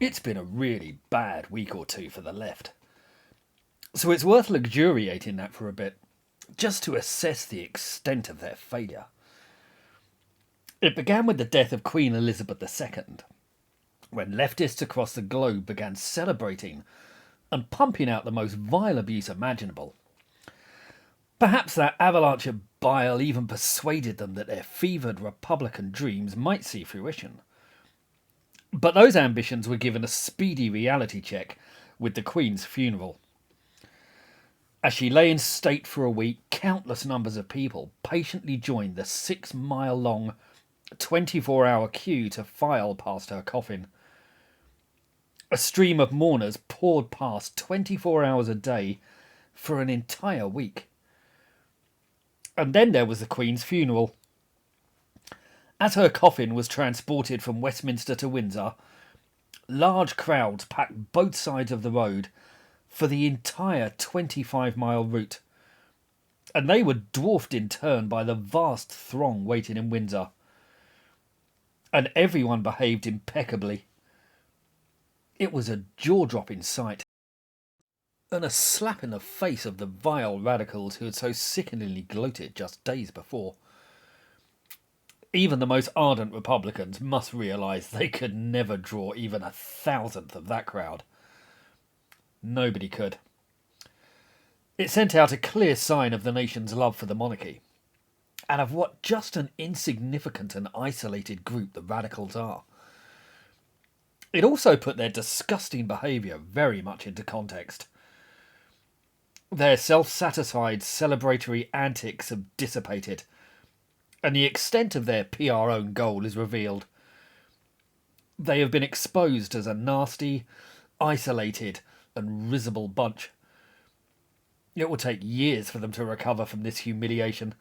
It's been a really bad week or two for the left. So it's worth luxuriating that for a bit, just to assess the extent of their failure. It began with the death of Queen Elizabeth II, when leftists across the globe began celebrating and pumping out the most vile abuse imaginable. Perhaps that avalanche of bile even persuaded them that their fevered Republican dreams might see fruition. But those ambitions were given a speedy reality check with the Queen's funeral. As she lay in state for a week, countless numbers of people patiently joined the 6-mile long, 24-hour queue to file past her coffin. A stream of mourners poured past 24 hours a day for an entire week. And then there was the Queen's funeral. As her coffin was transported from Westminster to Windsor, large crowds packed both sides of the road for the entire 25-mile route, and they were dwarfed in turn by the vast throng waiting in Windsor. And everyone behaved impeccably. It was a jaw-dropping sight, and a slap in the face of the vile radicals who had so sickeningly gloated just days before. Even the most ardent Republicans must realise they could never draw even 1,000th of that crowd. Nobody could. It sent out a clear sign of the nation's love for the monarchy, and of what just an insignificant and isolated group the radicals are. It also put their disgusting behaviour very much into context. Their self-satisfied celebratory antics have dissipated, and the extent of their PR own goal is revealed. They have been exposed as a nasty, isolated and risible bunch. It will take years for them to recover from this humiliation,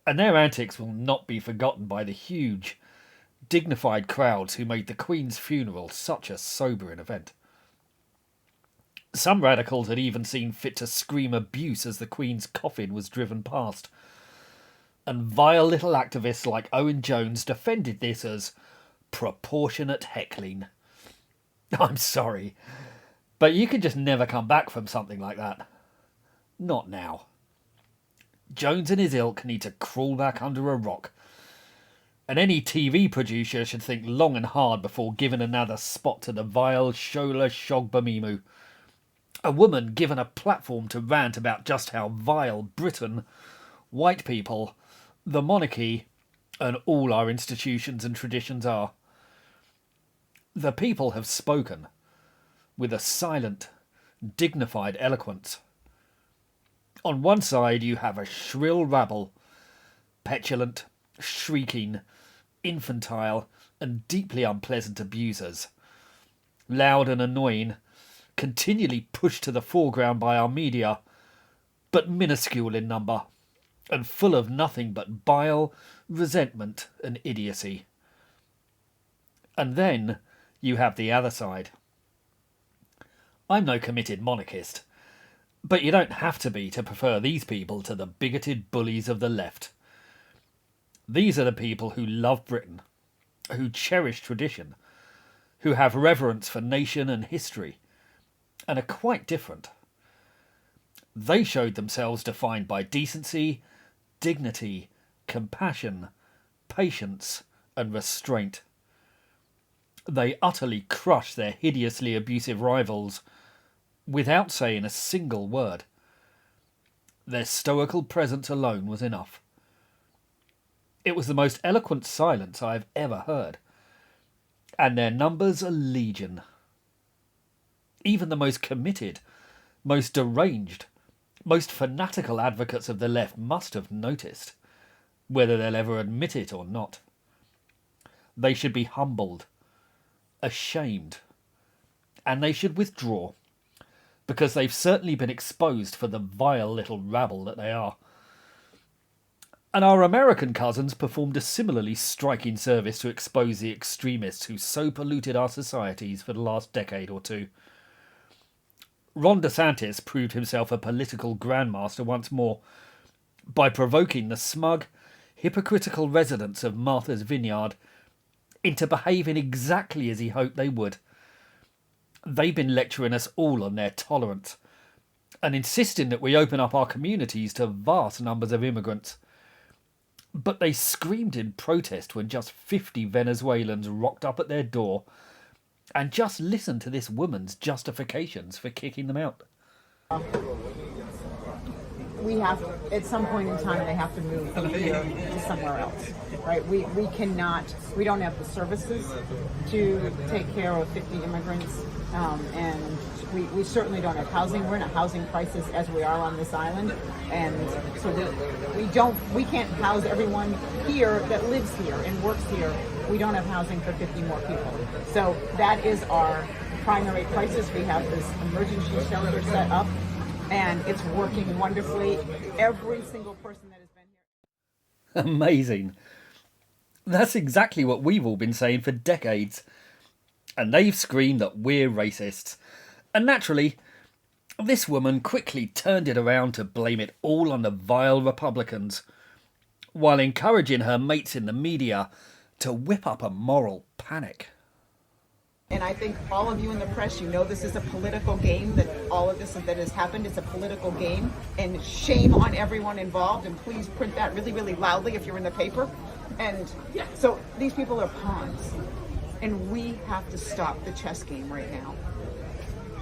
and their antics will not be forgotten by the huge, dignified crowds who made the Queen's funeral such a sobering event. Some radicals had even seen fit to scream abuse as the Queen's coffin was driven past, and vile little activists like Owen Jones defended this as proportionate heckling. I'm sorry, but you can just never come back from something like that. Not now. Jones and his ilk need to crawl back under a rock, and any TV producer should think long and hard before giving another spot to the vile Shola Shogbamimu, a woman given a platform to rant about just how vile Britain, white people, the monarchy, and all our institutions and traditions are. The people have spoken with a silent, dignified eloquence. On one side you have a shrill rabble, petulant, shrieking, infantile, and deeply unpleasant abusers, loud and annoying, continually pushed to the foreground by our media, but minuscule in number, and full of nothing but bile, resentment, and idiocy. And then you have the other side. I'm no committed monarchist, but you don't have to be to prefer these people to the bigoted bullies of the left. These are the people who love Britain, who cherish tradition, who have reverence for nation and history, and are quite different. They showed themselves defined by decency, dignity, compassion, patience, and restraint. They utterly crushed their hideously abusive rivals without saying a single word. Their stoical presence alone was enough. It was the most eloquent silence I have ever heard, and their numbers are legion. Even the most committed, most deranged, most fanatical advocates of the left must have noticed, whether they'll ever admit it or not. They should be humbled, ashamed, and they should withdraw, because they've certainly been exposed for the vile little rabble that they are. And our American cousins performed a similarly striking service to expose the extremists who so polluted our societies for the last decade or two. Ron DeSantis proved himself a political grandmaster once more by provoking the smug, hypocritical residents of Martha's Vineyard into behaving exactly as he hoped they would, They've been lecturing us all on their tolerance and insisting that we open up our communities to vast numbers of immigrants. But they screamed in protest when just 50 Venezuelans rocked up at their door, and just listen to this woman's justifications for kicking them out. We have, at some point in time, they have to move from here to somewhere else, right? We don't have the services to take care of 50 immigrants, and we certainly don't have housing. We're in a housing crisis as we are on this island, and so we can't house everyone here that lives here and works here. We don't have housing for 50 more people. So that is our primary crisis. We have this emergency shelter set up, and it's working wonderfully. Every single person that has been here. Amazing. That's exactly what we've all been saying for decades. And they've screamed that we're racists. And naturally, this woman quickly turned it around to blame it all on the vile Republicans, while encouraging her mates in the media to whip up a moral panic. And I think all of you in the press, you know this is a political game, that all of this that has happened is a political game. And shame on everyone involved. And please print that really, really loudly if you're in the paper. And so these people are pawns. And we have to stop the chess game right now.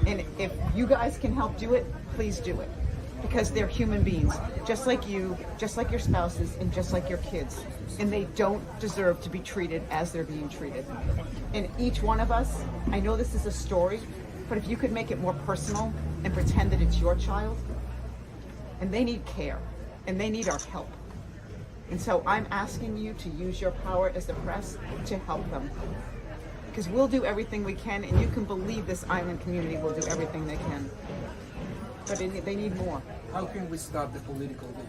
And if you guys can help do it, please do it. Because they're human beings, just like you, just like your spouses, and just like your kids. And they don't deserve to be treated as they're being treated. And each one of us, I know this is a story, but if you could make it more personal and pretend that it's your child, and they need care, and they need our help. And so I'm asking you to use your power as the press to help them. Because we'll do everything we can, and you can believe this island community will do everything they can. But they need more. How can we stop the political game?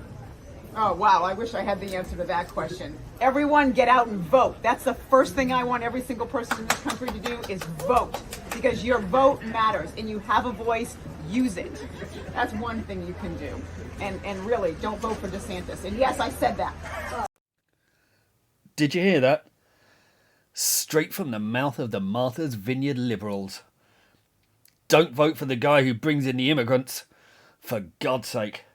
Oh, wow, I wish I had the answer to that question. Everyone get out and vote. That's the first thing I want every single person in this country to do is vote. Because your vote matters, and you have a voice, use it. That's one thing you can do. And really, don't vote for DeSantis. And yes, I said that. Did you hear that? Straight from the mouth of the Martha's Vineyard liberals. Don't vote for the guy who brings in the immigrants. For God's sake.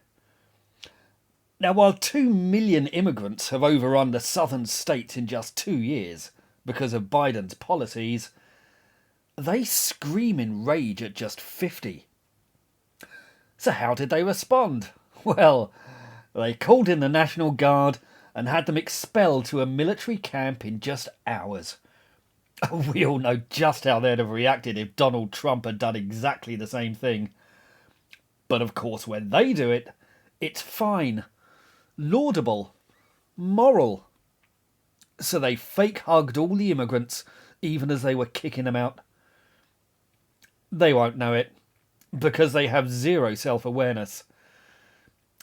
Now, while 2 million immigrants have overrun the southern states in just 2 years because of Biden's policies, they scream in rage at just 50. So how did they respond? Well, they called in the National Guard and had them expelled to a military camp in just hours. We all know just how they'd have reacted if Donald Trump had done exactly the same thing. But of course, when they do it, it's fine, laudable, moral. So they fake hugged all the immigrants, even as they were kicking them out. They won't know it, because they have zero self-awareness.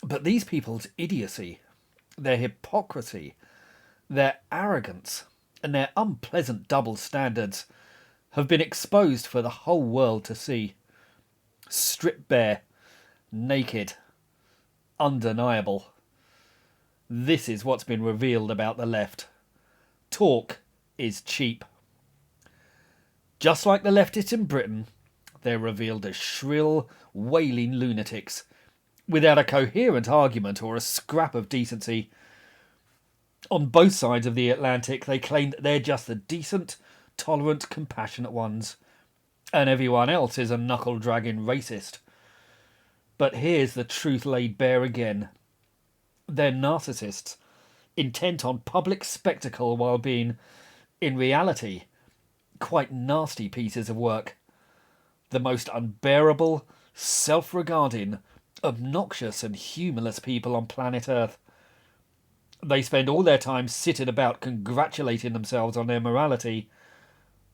But these people's idiocy, their hypocrisy, their arrogance, and their unpleasant double standards have been exposed for the whole world to see. Stripped bare, naked, undeniable. This is what's been revealed about the left. Talk is cheap. Just like the leftists in Britain, they're revealed as shrill, wailing lunatics, without a coherent argument or a scrap of decency. On both sides of the Atlantic, they claim that they're just the decent, tolerant, compassionate ones, and everyone else is a knuckle-dragging racist. But here's the truth laid bare again. They're narcissists, intent on public spectacle while being, in reality, quite nasty pieces of work. The most unbearable, self-regarding, obnoxious and humorless people on planet Earth. They spend all their time sitting about congratulating themselves on their morality,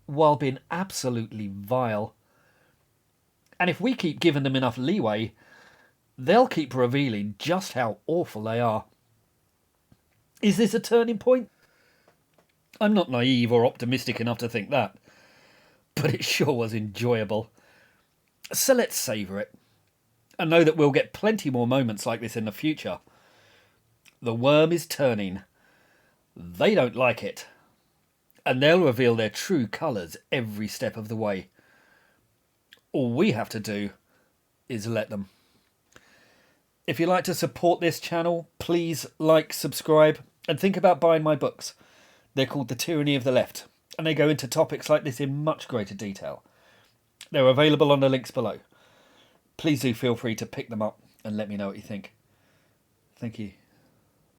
while being absolutely vile. And if we keep giving them enough leeway, they'll keep revealing just how awful they are. Is this a turning point? I'm not naive or optimistic enough to think that, but it sure was enjoyable. So let's savour it, and know that we'll get plenty more moments like this in the future. The worm is turning. They don't like it. And they'll reveal their true colours every step of the way. All we have to do is let them. If you'd like to support this channel, please like, subscribe, and think about buying my books. They're called The Tyranny of the Left, and they go into topics like this in much greater detail. They're available on the links below. Please do feel free to pick them up and let me know what you think. Thank you.